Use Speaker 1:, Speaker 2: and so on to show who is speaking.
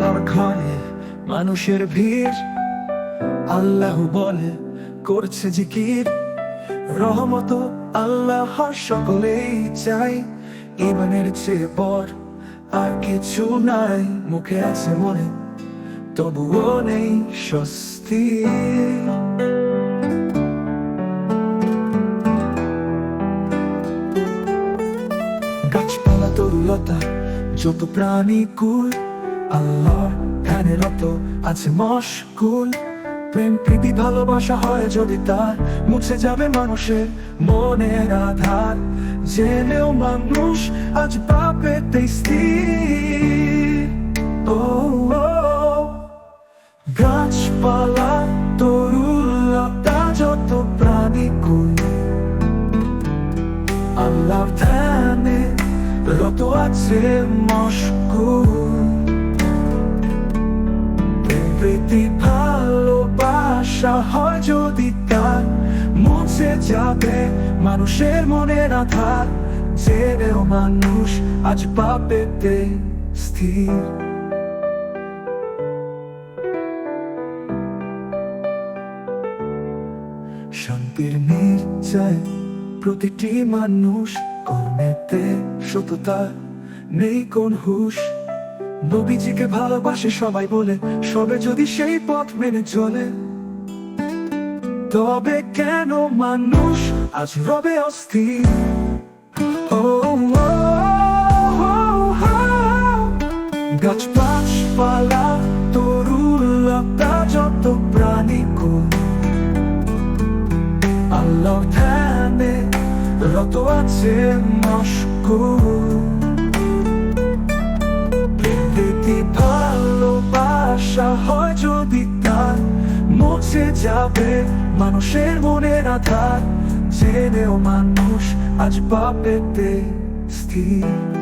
Speaker 1: আল্লাহর ঘরে মানুষের ভিড়, আল্লাহ বলে করছে জিকির। রহমত আল্লাহ সকলেই চাই, ইমানের চেয়ে বড় আর কিছু নাই। মুখে আছে মনে তবুও নেই স্বস্তি। গাছপালা তরুলতা যত প্রাণী কুল, আল্লাহর ধ্যানে রত আছে মশগুল। প্রেম প্রীতি ভালোবাসা হয় যদি তার, মুছে যাবে মানুষের মনের আধার। জেনেও মানুষ আজ পাপেতে স্থির। ও গাছপালা তরুলতা যত প্রাণী কুল, আল্লাহর ধ্যানে রত আছে মশগুল। প্রীতি ভালোবাসা হয় যদি তার, মুছে যাবে মানুষের মনের আধার। জেনেও মানুষ আজ পাপেতে স্থির। শান্তির নীড় চায় প্রতিটি মানুষ, কর্মেতে সততা নেই কোন হুঁশ। নবীজিকে ভালোবাসে সবাই বলে, সবে যদি সেই পথ মেনে চলে, তবে কেন মানুষ আজ রবে অস্থির? গাছপালা তরুলতা যত প্রাণী কুল, আল্লাহর ধ্যানে রত আছে মশগুল। ভালোবাসা হয় যদি তার, মুছে যাবে মানুষের মনের আধার। জেনেও মানুষ আজ পাপেতে স্থির।